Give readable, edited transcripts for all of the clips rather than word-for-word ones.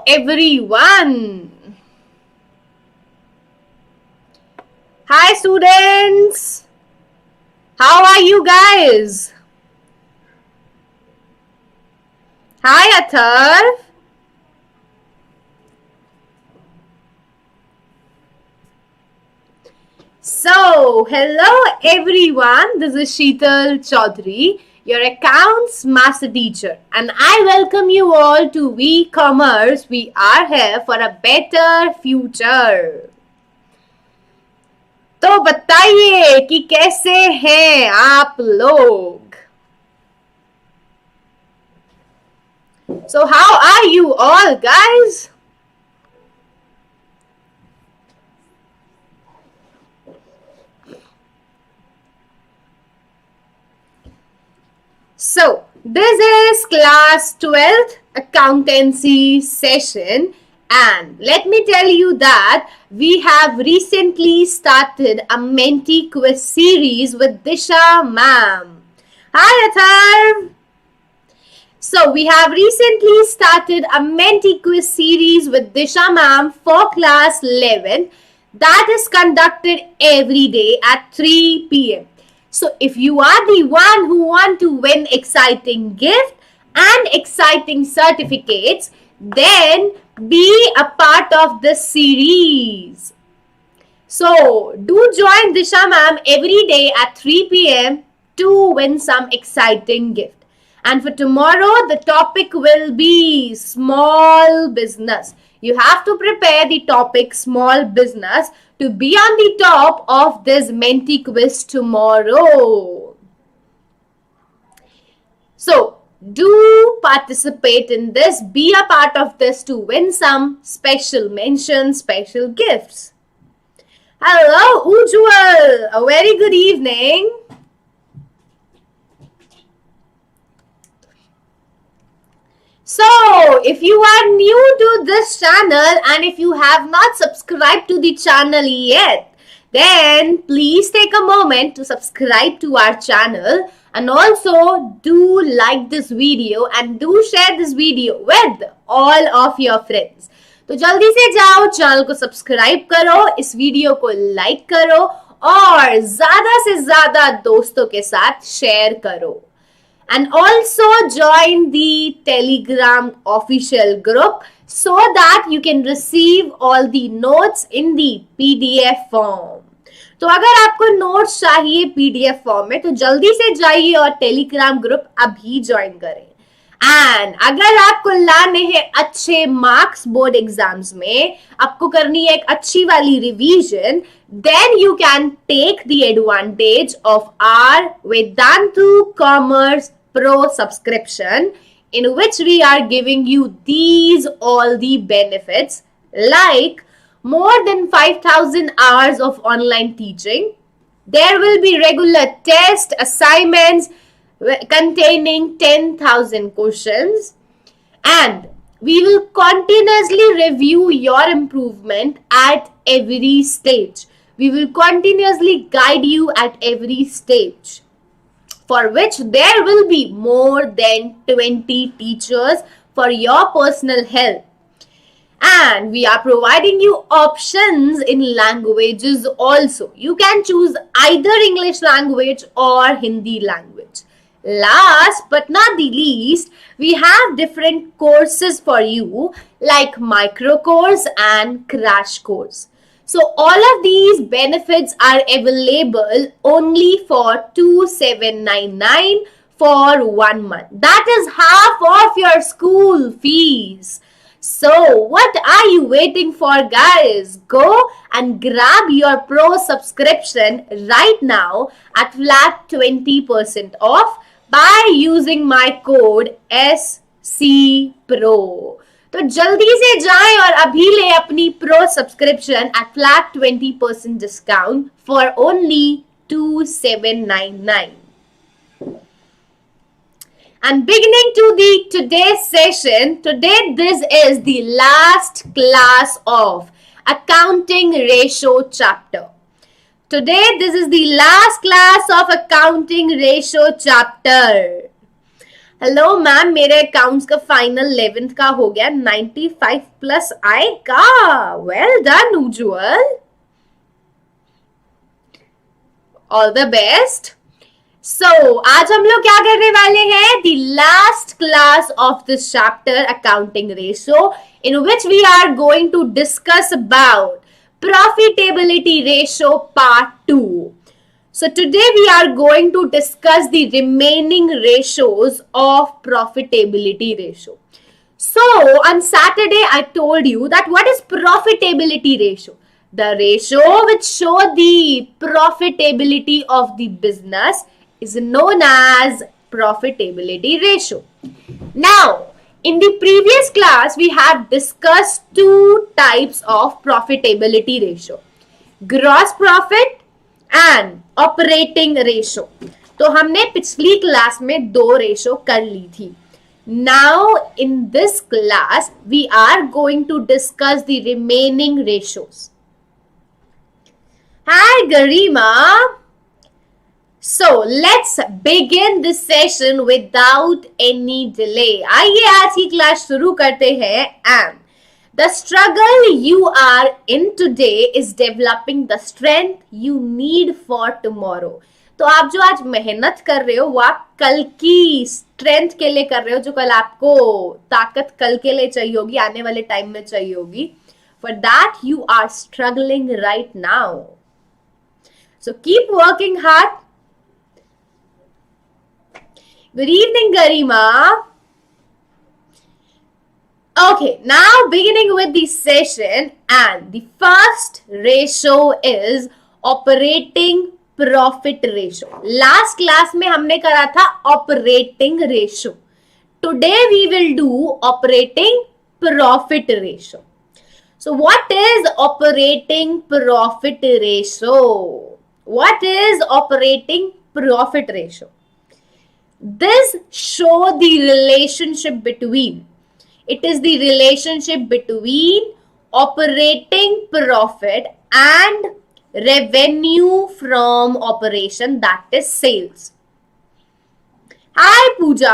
everyone. Hi students. How are you guys? Hi Athar. So, hello everyone. This is Sheetal Chaudhary, your accounts master teacher, and I welcome you all to V-Commerce. We are here for a better future. तो बताइए कि कैसे हैं आप लोग? So how are you all guys? So this is class 12th accountancy session, and let me tell you that we have recently started a Menti quiz series with Disha ma'am. Hi Athar. So we have recently started a Menti quiz series with Disha ma'am for class 11 that is conducted every day at 3 p.m. So if you are the one who want to win exciting gift and exciting certificates, then be a part of this series. So do join Disha ma'am every day at 3 p.m. to win some exciting gift. And for tomorrow, the topic will be small business. You have to prepare the topic small business to be on the top of this Menti quiz tomorrow. So, do participate in this. Be a part of this to win some special mentions, special gifts. Hello, Ujjwal. A very good evening. So, if you are new to this channel and if you have not subscribed to the channel yet, then please take a moment to subscribe to our channel, and also do like this video and do share this video with all of your friends. तो जल्दी से जाओ, channel को subscribe करो, इस video को like करो और ज़्यादा से ज़्यादा दोस्तों के साथ शेयर करो. And also join the Telegram official group so that you can receive all the notes in the PDF form. तो अगर आपको नोट्स चाहिए PDF फॉर्म में तो जल्दी से जाइए और टेलीग्राम ग्रुप अभी ज्वाइन करें. एंड अगर आपको लाने हैं अच्छे मार्क्स बोर्ड एग्जाम्स में, आपको करनी है एक अच्छी वाली revision, then you can take the advantage of our Vedantu Commerce Pro Subscription, in which we are giving you these all the benefits like more than 5,000 hours of online teaching. There will be regular test assignments containing 10,000 questions, and we will continuously review your improvement at every stage. We will continuously guide you at every stage, for which there will be more than 20 teachers for your personal help. And we are providing you options in languages also. You can choose either English language or Hindi language. Last but not the least, we have different courses for you like micro course and crash course. So all of these benefits are available only for 2,799 for 1 month. That is half of your school fees. So what are you waiting for, guys? Go and grab your pro subscription right now at flat 20% off by using my code SCPRO. तो जल्दी से जाएं और अभी ले अपनी pro subscription at flat 20% discount for only 2,799. And beginning to the today's session, today this is the last class of accounting ratio chapter. Today this is the last class of accounting ratio chapter. Hello ma'am, मेरे accounts का final 11th का हो गया, 95 plus आएगा। Well done Ujjwal, all the best. So आज हम लोग क्या करने वाले हैं? The last class of this chapter accounting ratio, in which we are going to discuss about profitability ratio part 2. So today we are going to discuss the remaining ratios of profitability ratio. So on Saturday I told you that what is profitability ratio? The ratio which show the profitability of the business is known as profitability ratio. Now in the previous class we have discussed two types of profitability ratio: gross profit and operating ratio. तो हमने पिछली class में दो ratio कर ली थी. Now in this class we are going to discuss the remaining ratios. Hi Garima. So let's begin this session without any delay. आइए आज की क्लास शुरू करते हैं. And the struggle you are in today is developing the strength you need for tomorrow. तो आप जो आज मेहनत कर रहे हो वो आप कल की स्ट्रेंथ के लिए कर रहे हो, जो कल आपको ताकत कल के लिए चाहिए होगी, आने वाले टाइम में चाहिए होगी. For that you are struggling right now. So keep working hard. Good evening, Garima. Okay, now beginning with the session, and the first ratio is operating profit ratio. Last class में हमने करा था operating ratio. Today we will do operating profit ratio. So what is operating profit ratio? What is operating profit ratio? This show the relationship between It is the relationship between operating profit and revenue from operation, that is sales. Hi Pooja.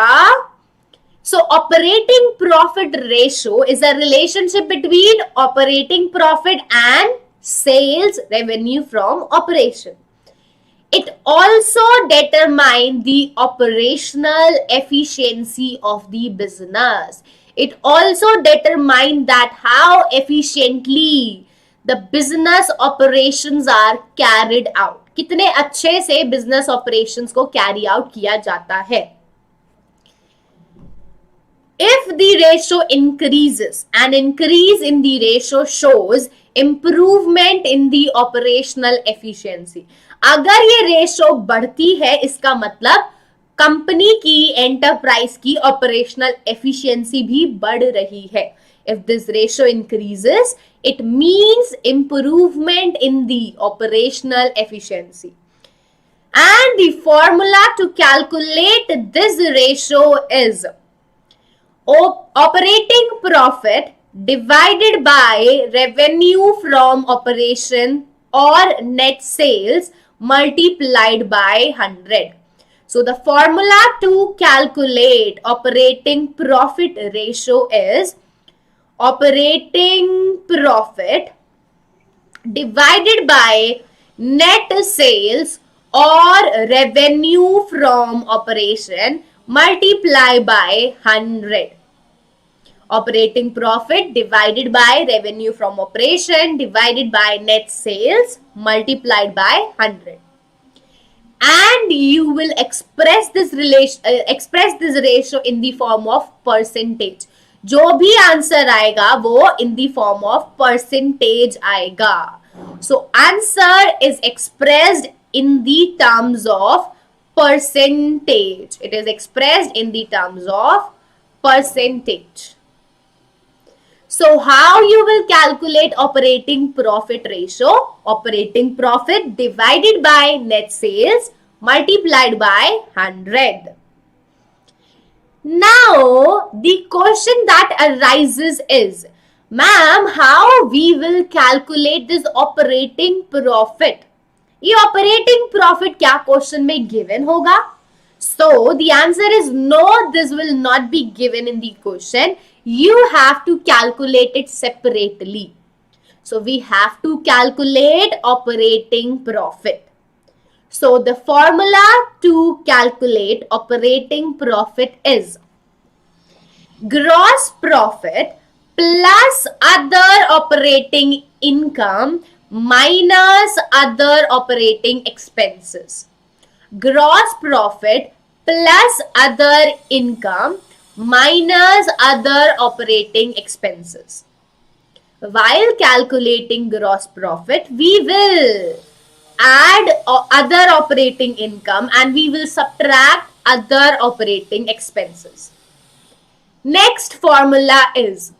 So operating profit ratio is a relationship between operating profit and sales revenue from operation. It also determines the operational efficiency of the business. It also determines that how efficiently the business operations are carried out. कितने अच्छे से business operations को carry out किया जाता है. If the ratio increases, an increase in the ratio shows improvement in the operational efficiency. अगर ये ratio बढ़ती है इसका मतलब कंपनी की, एंटरप्राइज की ऑपरेशनल एफिशिएंसी भी बढ़ रही है. If this ratio increases it means improvement in the operational efficiency. And the formula to calculate this ratio is operating profit divided by revenue from operation और net sales multiplied by 100. So the formula to calculate operating profit ratio is operating profit divided by net sales or revenue from operation multiply by 100. Operating profit divided by revenue from operation divided by net sales multiplied by 100. And you will express this ratio in the form of percentage. जो भी answer आएगा वो in the form of percentage आएगा. So answer is expressed in the terms of percentage. It is expressed in the terms of percentage. So how you will calculate operating profit ratio? Operating profit divided by net sales multiplied by 100. Now the question that arises is, ma'am, how we will calculate this operating profit? ये operating profit क्या question में given होगा? So the answer is no, this will not be given in the question. You have to calculate it separately. So we have to calculate operating profit. So the formula to calculate operating profit is gross profit plus other operating income minus other operating expenses. Gross profit plus other income minus other operating expenses. While calculating gross profit, we will add other operating income and we will subtract other operating expenses. Next formula is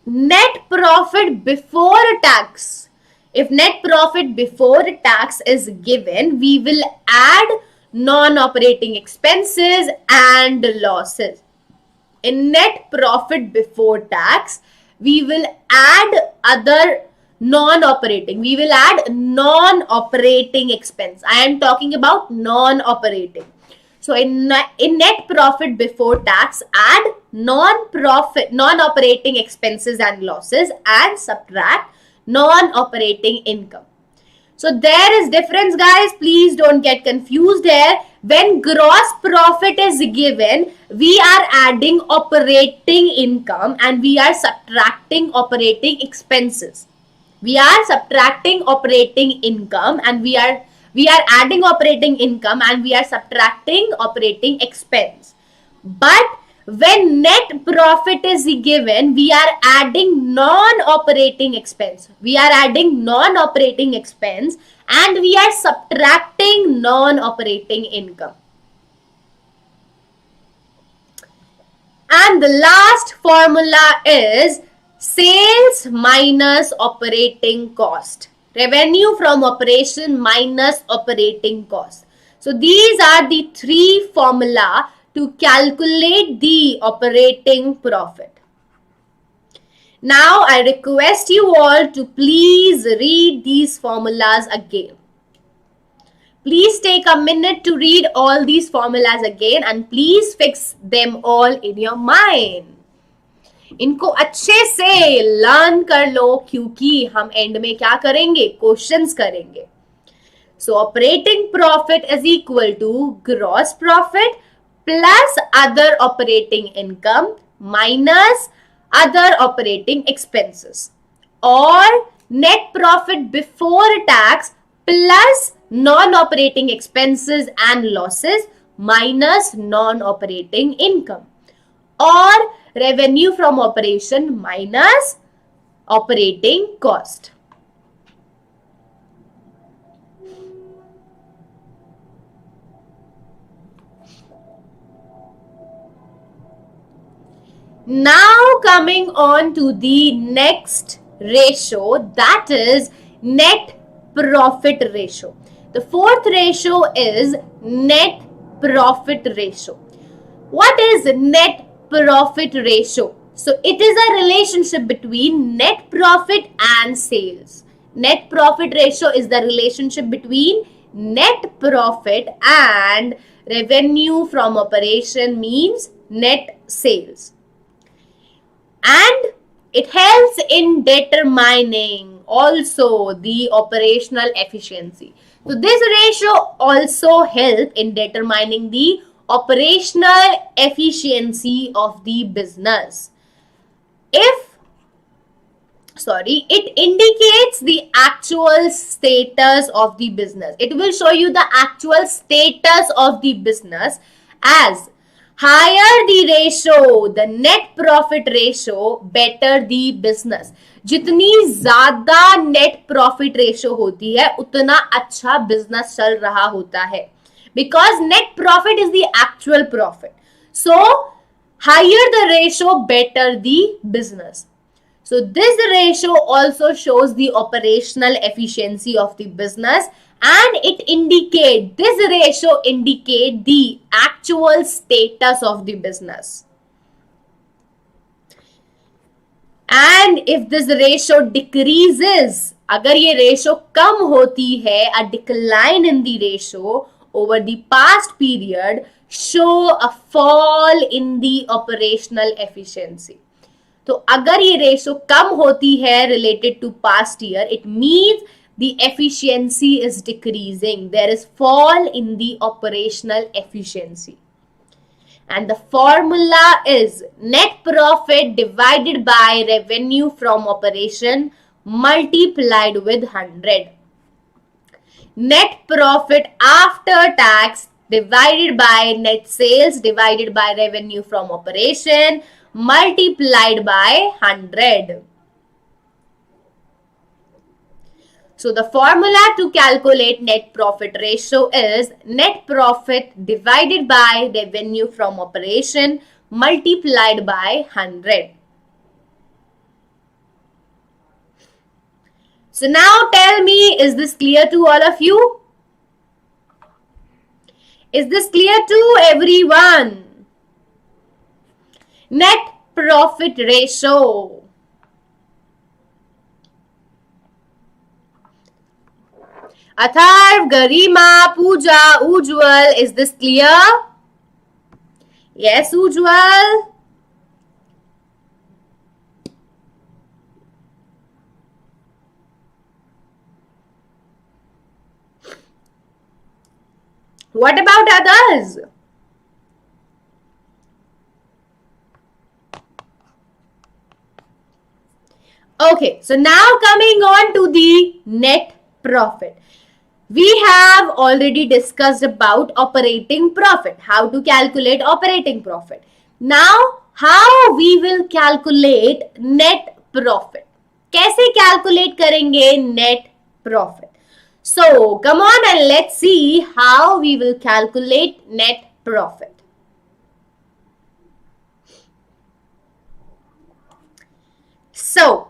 net profit before tax. If net profit before tax is given, we will add non-operating expenses and losses. In net profit before tax, we will add other non-operating. We will add non-operating expense. I am talking about non-operating. So in net profit before tax, add non-operating expenses and losses and subtract non-operating income. So there is difference, guys. Please don't get confused here. When gross profit is given, we are adding operating income and we are subtracting operating expenses. We are subtracting operating income and we are adding operating income and we are subtracting operating expense. But when net profit is given, we are adding non-operating expense. We are adding non-operating expense and we are subtracting non-operating income. And the last formula is sales minus operating cost. Revenue from operation minus operating cost. So these are the three formula to calculate the operating profit. Now I request you all to please read these formulas again. Please take a minute to read all these formulas again and please fix them all in your mind. इनको अच्छे से learn कर लो क्योंकि हम and में क्या करेंगे, questions करेंगे. So operating profit is equal to gross profit plus other operating income minus other operating expenses, or net profit before tax plus non-operating expenses and losses minus non-operating income, or revenue from operation minus operating cost. Now coming on to the next ratio, that is net profit ratio. The fourth ratio is net profit ratio. What is net profit ratio? So it is a relationship between net profit and sales. Net profit ratio is the relationship between net profit and revenue from operation, means net sales. And it helps in determining also the operational efficiency. So this ratio also helps in determining the operational efficiency of the business. It indicates the actual status of the business. It will show you the actual status of the business. As higher the ratio, the net profit ratio, better the business. जितनी ज्यादा net profit ratio होती है उतना अच्छा business चल रहा होता है. Because net profit is the actual profit. So higher the ratio, better the business. So this ratio also shows the operational efficiency of the business, and this ratio indicate the actual status of the business. And if this ratio decreases, अगर ये ratio कम होती है, a decline in the ratio, over the past period show a fall in the operational efficiency. तो अगर ये ratio कम होती है related to past year, it means the efficiency is decreasing. There is fall in the operational efficiency. And the formula is net profit divided by revenue from operation multiplied with 100. Net profit after tax divided by net sales divided by revenue from operation multiplied by 100. So the formula to calculate net profit ratio is net profit divided by revenue from operation multiplied by 100. So now tell me, is this clear to all of you? Is this clear to everyone? Net profit ratio. Atharv, Garima, Pooja, Ujwal, is this clear? Yes, Ujwal. What about others? Okay, so now coming on to the net profit. We have already discussed about operating profit, how to calculate operating profit. Now, how we will calculate net profit? कैसे calculate करेंगे net profit? So, come on and let's see how we will calculate net profit. So,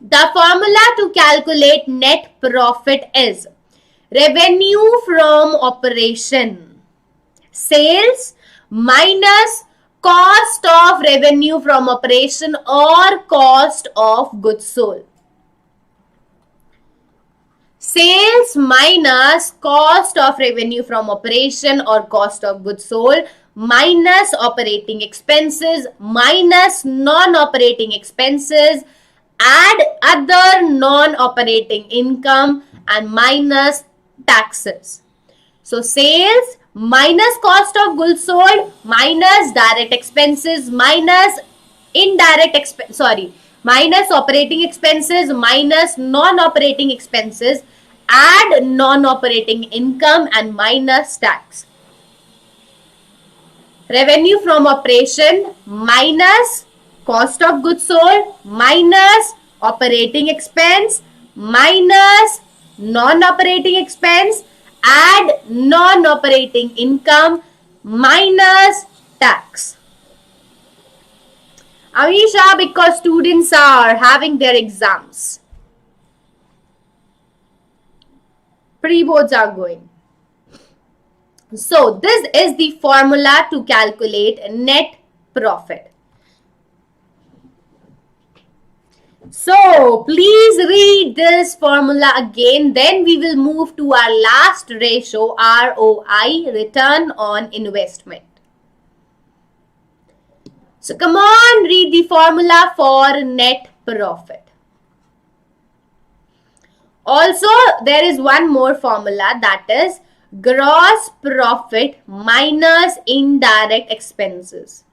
the formula to calculate net profit is revenue from operation, sales minus cost of revenue from operation or cost of goods sold. Sales minus cost of revenue from operation or cost of goods sold minus operating expenses minus non-operating expenses, add other non-operating income and minus taxes. So sales minus cost of goods sold minus direct expenses minus minus operating expenses minus non-operating expenses, add non-operating income and minus tax. Revenue from operation minus cost of goods sold minus operating expense minus non-operating expense, add non-operating income minus tax. Amisha, because students are having their exams. Pre-boards are going. So this is the formula to calculate net profit. So please read this formula again. Then we will move to our last ratio, ROI, return on investment. So come on, read the formula for net profit. Also, there is one more formula, that is gross profit minus indirect expenses.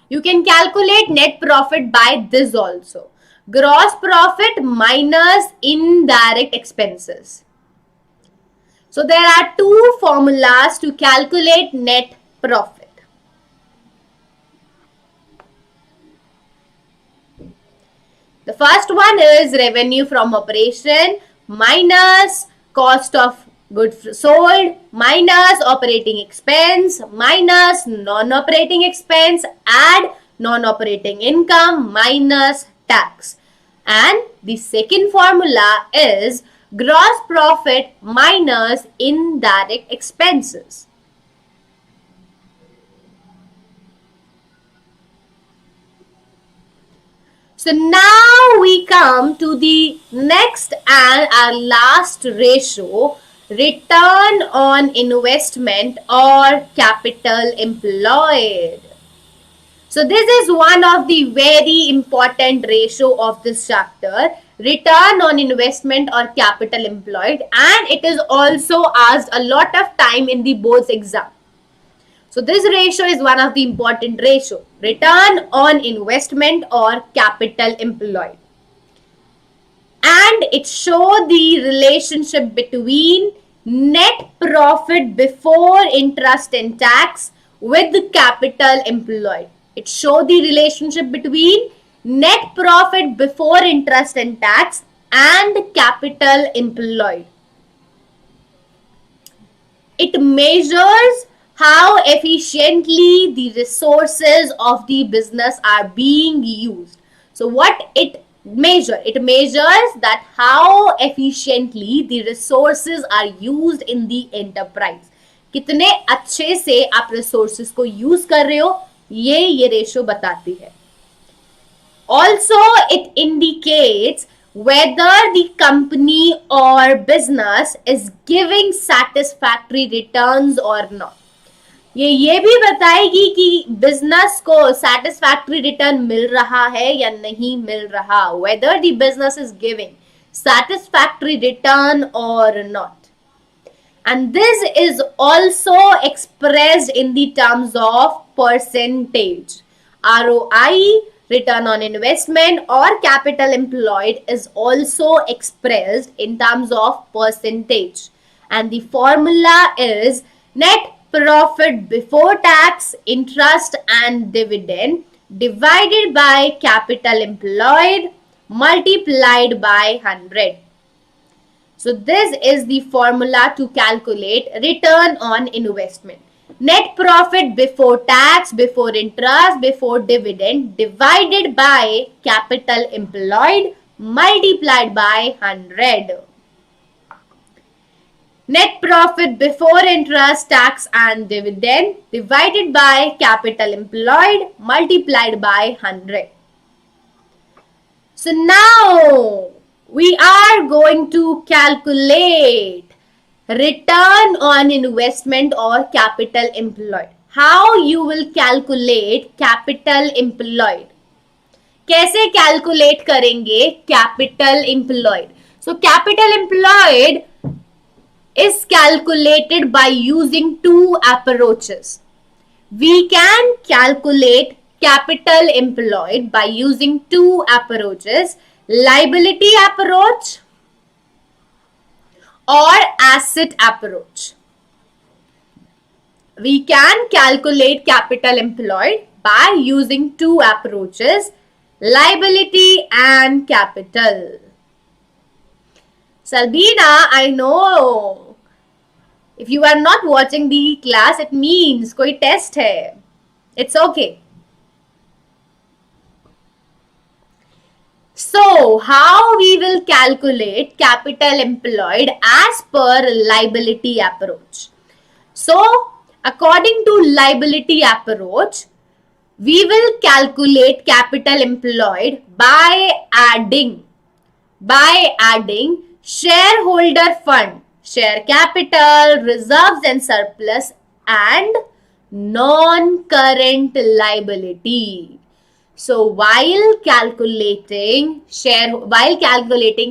You can calculate net profit by this also. Gross profit minus indirect expenses. So there are two formulas to calculate net profit. The first one is revenue from operation minus cost of goods sold minus operating expense minus non-operating expense, add non-operating income minus tax. And the second formula is gross profit minus indirect expenses. So now we come to the next and our last ratio, return on investment or capital employed. So this is one of the very important ratio of this chapter, return on investment or capital employed, and it is also asked a lot of time in the board's exam. So this ratio is one of the important ratio, return on investment or capital employed. And it show the relationship between net profit before interest and tax with the capital employed. It show the relationship between net profit before interest and tax and capital employed. It measures how efficiently the resources of the business are being used. So what it measures? It measures that how efficiently the resources are used in the enterprise. कितने अच्छे से आप resources को use कर रहे हो, ये ratio बताती है. Also, it indicates whether the company or business is giving satisfactory returns or not. ये भी बताएगी कि बिजनेस को satisfactory रिटर्न मिल रहा है या नहीं मिल रहा, whether the business is giving satisfactory return or not. And this is also expressed in the terms of percentage. ROI, return on investment or capital employed, is also expressed in terms of percentage. And the formula is net profit before tax, interest and dividend divided by capital employed multiplied by 100. So this is the formula to calculate return on investment. Net profit before tax, before interest, before dividend divided by capital employed multiplied by 100. Net profit before interest, tax and dividend divided by capital employed multiplied by 100. So now we are going to calculate return on investment or capital employed. How you will calculate capital employed? कैसे calculate करेंगे capital employed? So capital employed is calculated by using two approaches. We can calculate capital employed by using two approaches, liability approach or asset approach. We can calculate capital employed by using two approaches, liability and capital. Salbina, I know. If you are not watching the class, it means कोई test है. It's okay. So, how we will calculate capital employed as per liability approach? So, according to liability approach, we will calculate capital employed by adding shareholder fund, share capital, reserves and surplus and non-current liability. So while calculating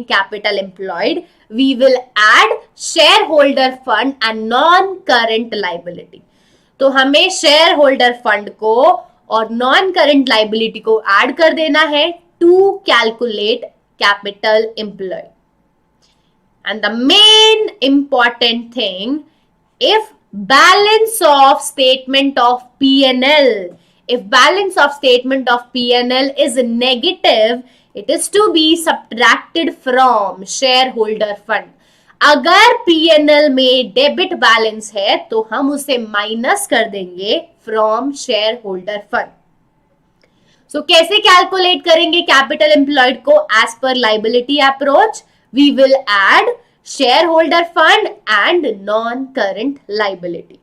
capital employed, we will add shareholder fund and non-current liability. तो हमें shareholder fund को और non-current liability को add कर देना है to calculate capital employed. And the main important thing, if balance of statement of P&L, if balance of statement of P&L is negative, it is to be subtracted from shareholder fund. अगर P&L में debit balance है तो हम उसे minus कर देंगे from share fund. सो कैसे calculate करेंगे कैपिटल एम्प्लॉयड को? As per liability approach, we will add share holder fund and non current liability.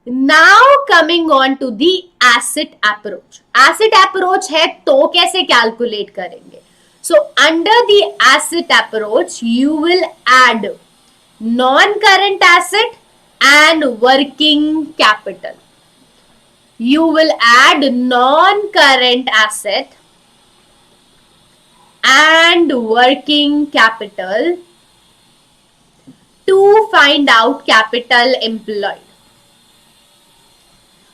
Now coming on to the asset approach. Asset approach है तो कैसे calculate करेंगे? So under the asset approach, you will add non-current asset and working capital. You will add non-current asset and working capital to find out capital employed.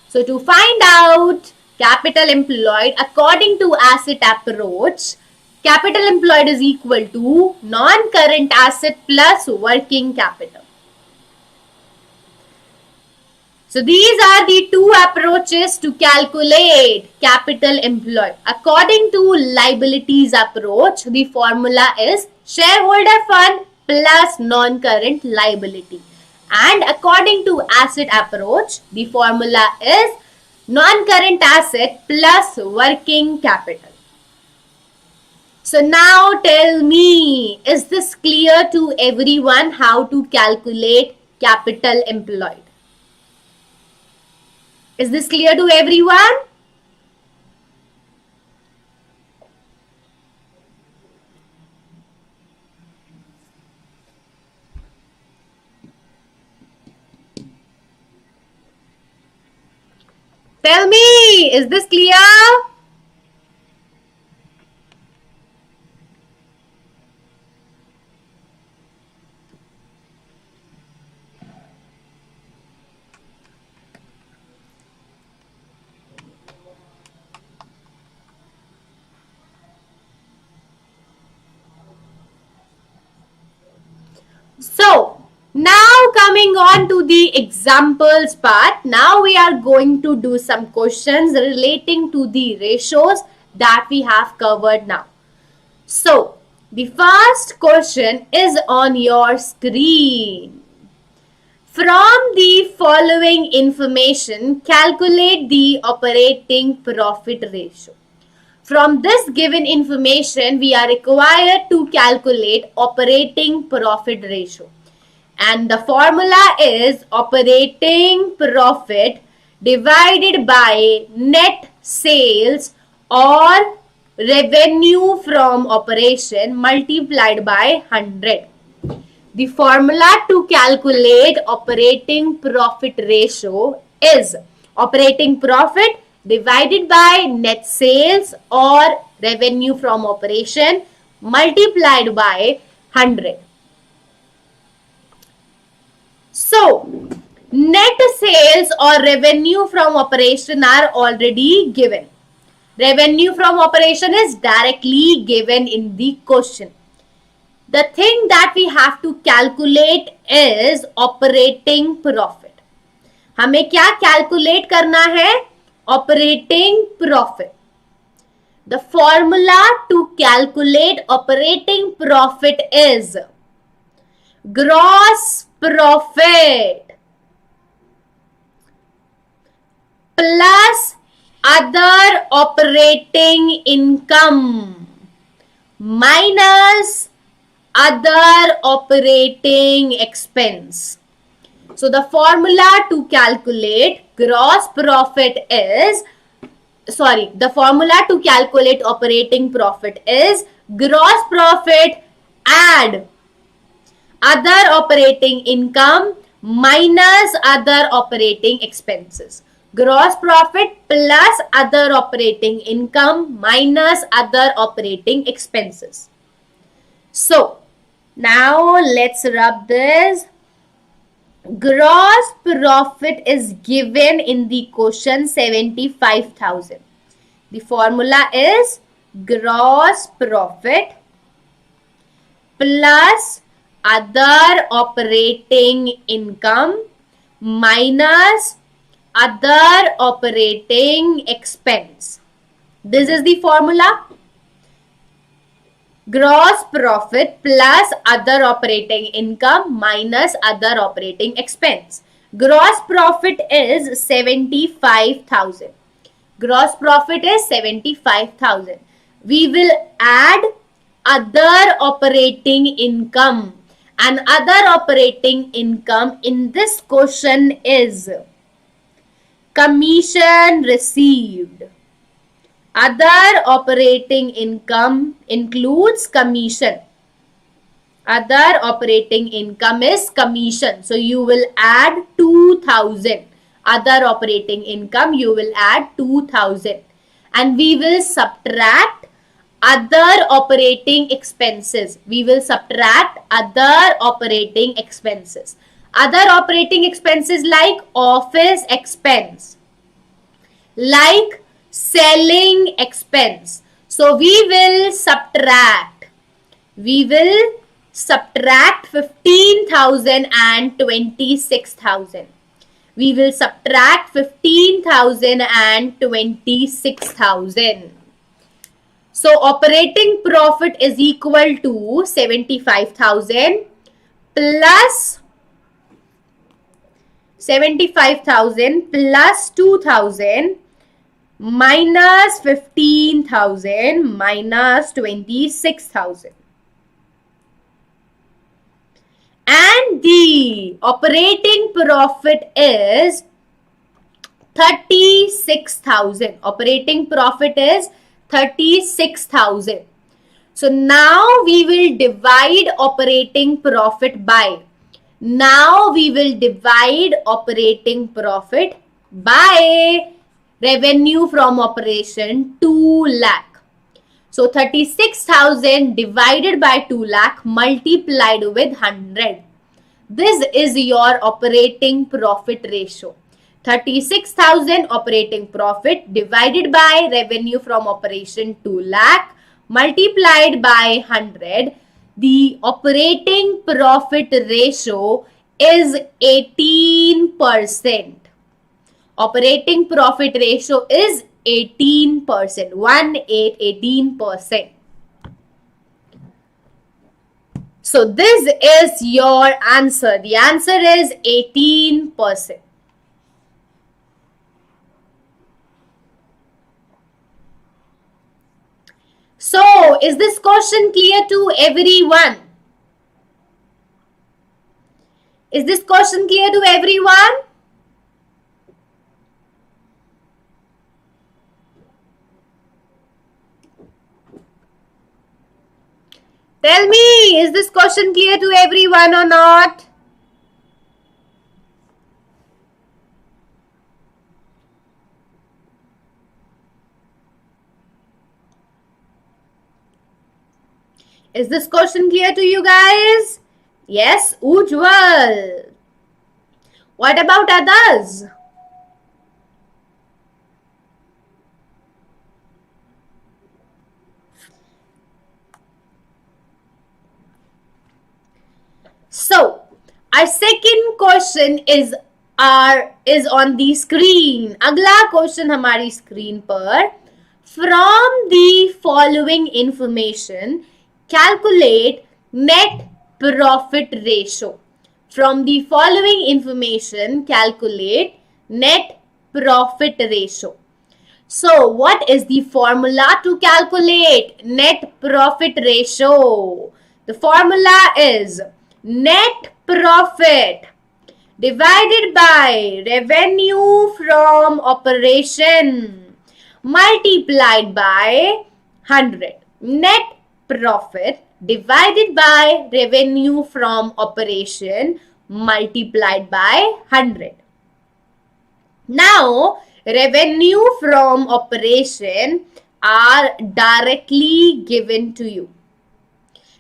So to find out capital employed according to asset approach, capital employed is equal to non-current asset plus working capital. So these are the two approaches to calculate capital employed. According to liabilities approach, the formula is shareholder fund plus non-current liability. And according to asset approach, the formula is non-current asset plus working capital. So now tell me, is this clear to everyone how to calculate capital employed? Is this clear to everyone? Tell me, is this clear? So, now coming on to the examples part, now we are going to do some questions relating to the ratios that we have covered now. So, the first question is on your screen. From the following information, calculate the operating profit ratio. From this given information, we are required to calculate operating profit ratio. And the formula is operating profit divided by net sales or revenue from operation multiplied by 100. The formula to calculate operating profit ratio is operating profit divided by net sales or revenue from operation multiplied by 100. So, net sales or revenue from operation are already given. Revenue from operation is directly given in the question. The thing that we have to calculate is operating profit. हमें क्या calculate करना है? Operating profit. The formula to calculate operating profit is gross profit plus other operating income minus other operating expense. So the formula to calculate gross profit is, the formula to calculate operating profit is gross profit add other operating income minus other operating expenses. Gross profit plus other operating income minus other operating expenses. So, now let's rub this. Gross profit is given in the question 75,000. The formula is gross profit plus other operating income minus other operating expense. This is the formula. Gross profit plus other operating income minus other operating expense. Gross profit is 75,000. Gross profit is 75,000. We will add other operating income, and other operating income in this question is commission received. Other operating income includes commission. Other operating income is commission. So you will add 2,000. Other operating income, you will add 2,000. And we will subtract other operating expenses. We will subtract other operating expenses. Other operating expenses like office expense, like selling expense. So we will subtract 15,000 and 26,000. We will subtract 15,000 and 26,000. So operating profit is equal to 75,000 plus 2,000 minus 15,000 minus 26,000. And the operating profit is 36,000. Operating profit is 36,000. So now we will divide operating profit by. Now we will divide operating profit by revenue from operation 2 lakh. So 36,000 divided by 2 lakh multiplied with 100. This is your operating profit ratio. 36,000 operating profit divided by revenue from operation 2 lakh multiplied by 100. The operating profit ratio is 18%. Operating profit ratio is 18%. 18%. So this is your answer. The answer is 18%. So is this question clear to everyone? Is this question clear to everyone? Tell me, is this question clear to everyone or not? Is this question clear to you guys? Yes, Ujjwal. What about others? So, our second question is on the screen. अगला question हमारी screen पर. From the following information, calculate net profit ratio. From the following information, calculate net profit ratio. So, what is the formula to calculate net profit ratio? The formula is net profit divided by revenue from operation multiplied by 100. Net profit divided by revenue from operation multiplied by 100. Now, revenue from operation are directly given to you.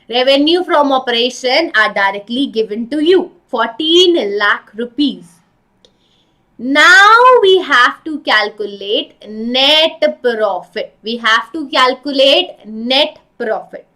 Revenue from operation are directly given to you. 14 lakh rupees. Now we have to calculate net profit. We have to calculate net profit.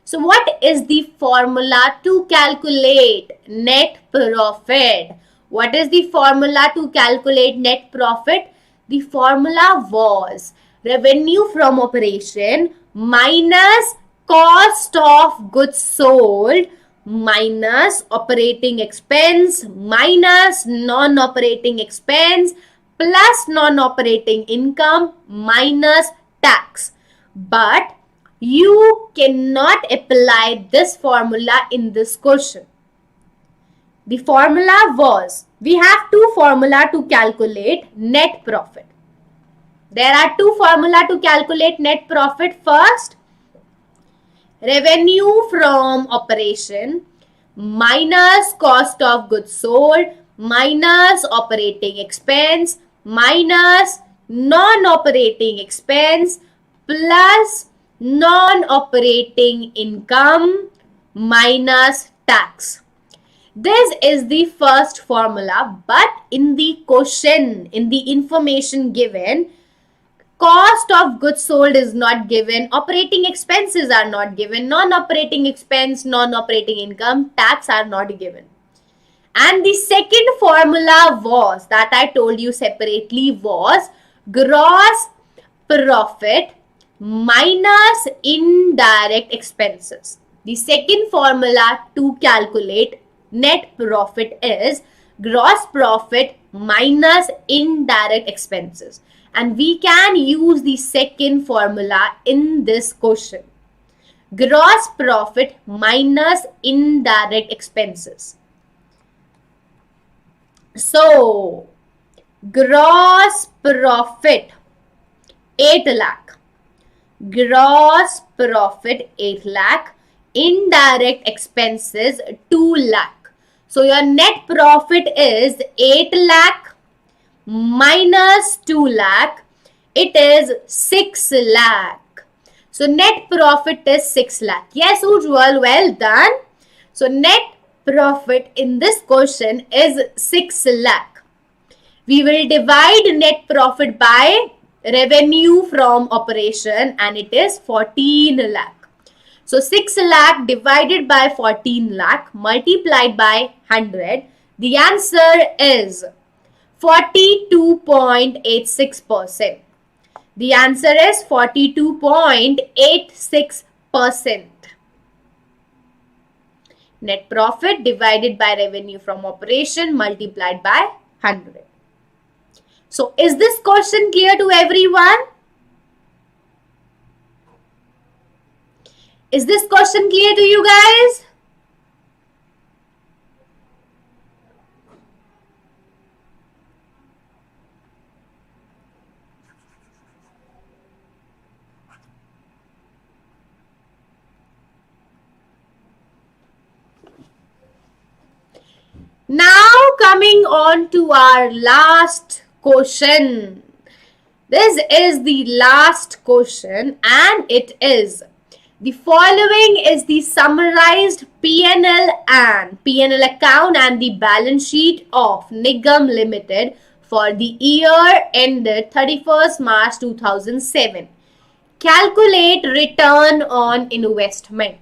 So what is the formula to calculate net profit? What is the formula to calculate net profit? The formula was revenue from operation minus cost of goods sold minus operating expense minus non-operating expense plus non-operating income minus tax. But you cannot apply this formula in this question. The formula was We have two formula to calculate net profit. There are two formula to calculate net profit. First, revenue from operation minus cost of goods sold minus operating expense minus non-operating expense plus non-operating income minus tax. This is the first formula, but in the question, in the information given, cost of goods sold is not given, operating expenses are not given, non-operating expense, non-operating income, tax are not given. And the second formula was, that I told you separately, was gross profit minus indirect expenses. The second formula to calculate net profit is gross profit minus indirect expenses. And we can use the second formula in this question. Gross profit minus indirect expenses. So, gross profit 8 lakh. Gross profit 8 lakh. Indirect expenses 2 lakh. So, your net profit is 8 lakh minus 2 lakh. It is 6 lakh. So, net profit is 6 lakh. Yes, Ujjwal, well done. So, net profit in this question is 6 lakh. We will divide net profit by revenue from operation and it is 14 lakh. So 6 lakh divided by 14 lakh multiplied by 100. The answer is 42.86%. The answer is 42.86%. Net profit divided by revenue from operation multiplied by 100. So, is this question clear to everyone? Is this question clear to you guys? Now coming on to our last question. This is the last question and it is, the following is the summarized P&L account and the balance sheet of Nigam Limited for the year ended 31st March 2007. Calculate return on investment.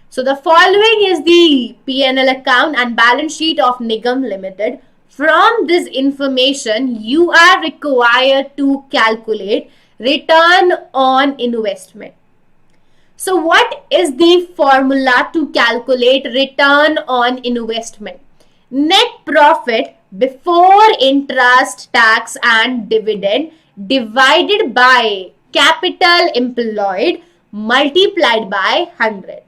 So the following is the P&L account and balance sheet of Nigam Limited. From this information, you are required to calculate return on investment. So what is the formula to calculate return on investment? Net profit before interest, tax and dividend divided by capital employed multiplied by 100.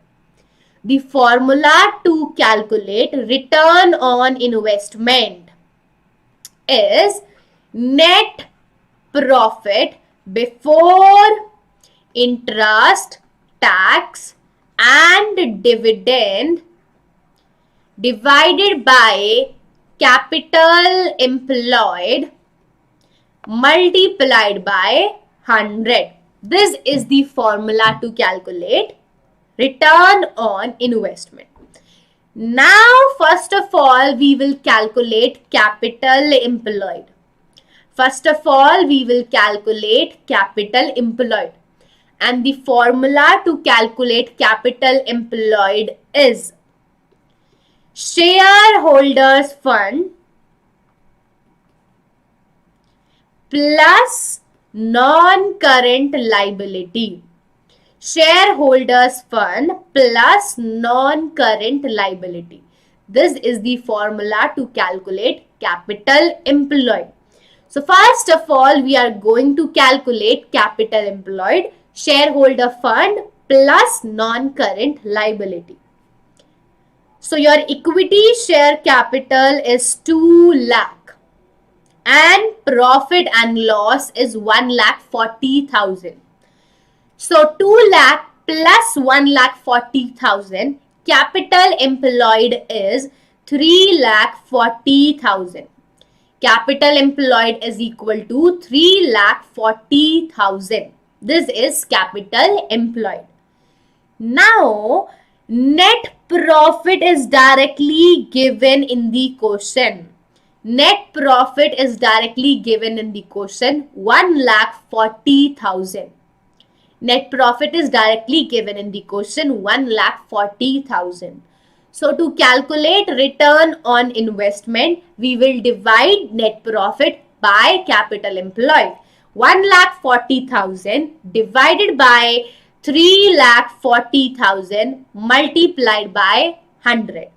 The formula to calculate return on investment is net profit before interest, tax and dividend divided by capital employed multiplied by 100. This is the formula to calculate return on investment. Now, first of all, we will calculate capital employed. First of all, we will calculate capital employed. And the formula to calculate capital employed is shareholders fund plus non-current liability. Shareholders fund plus non-current liability. This is the formula to calculate capital employed. So first of all, we are going to calculate capital employed, shareholder fund plus non-current liability. So your equity share capital is 2 lakh and profit and loss is 1,40,000. So 2 lakh plus 1,40,000, capital employed is 3,40,000. Capital employed is equal to 3,40,000. This is capital employed. Now, net profit is directly given in the question. Net profit is directly given in the question, 1,40,000. Net profit is directly given in the question, 1,40,000. So to calculate return on investment, we will divide net profit by capital employed. 1,40,000 divided by 3,40,000 multiplied by 100.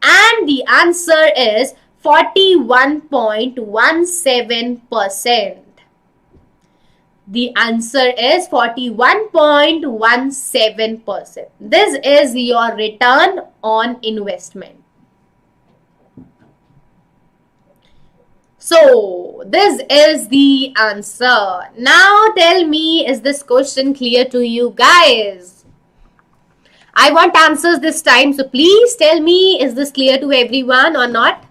And the answer is 41.17%. The answer is 41.17%. This is your return on investment. So, this is the answer. Now, tell me, is this question clear to you guys? I want answers this time. So, please tell me, is this clear to everyone or not?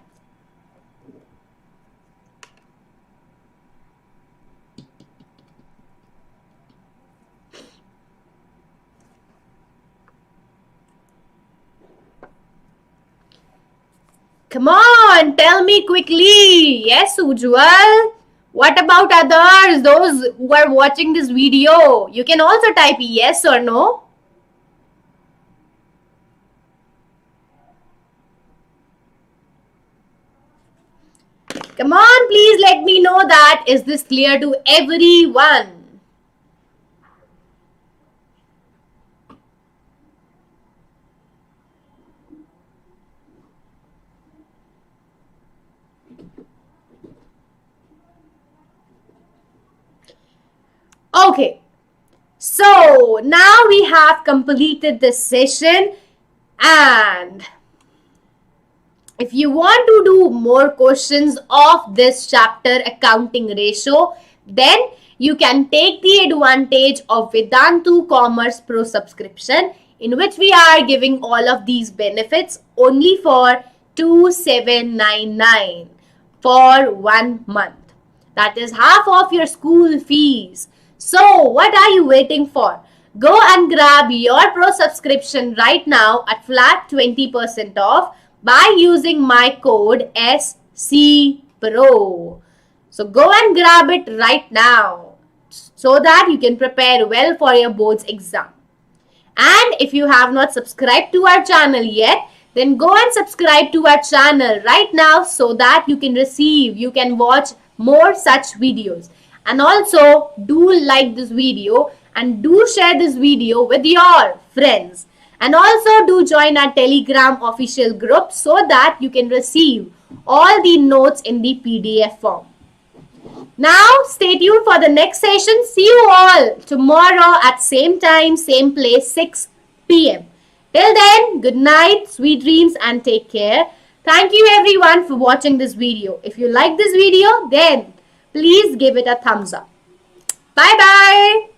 Come on, tell me quickly. Yes, Ujjwal. What about others, those who are watching this video? You can also type yes or no. Come on, please let me know that. Is this clear to everyone? Okay, so now we have completed this session, and if you want to do more questions of this chapter, accounting ratio, then you can take the advantage of Vedantu Commerce Pro Subscription, in which we are giving all of these benefits only for 2,799 for 1 month. That is half of your school fees. So what are you waiting for? Go and grab your Pro subscription right now at flat 20% off by using my code SCPRO. So go and grab it right now so that you can prepare well for your board's exam. And if you have not subscribed to our channel yet, then go and subscribe to our channel right now so that you can watch more such videos. And also do like this video and do share this video with your friends. And also do join our Telegram official group so that you can receive all the notes in the PDF form. Now stay tuned for the next session. See you all tomorrow at same time, same place, 6 p.m. Till then, good night, sweet dreams, and take care. Thank you everyone for watching this video. If you like this video, then please give it a thumbs up. Bye bye.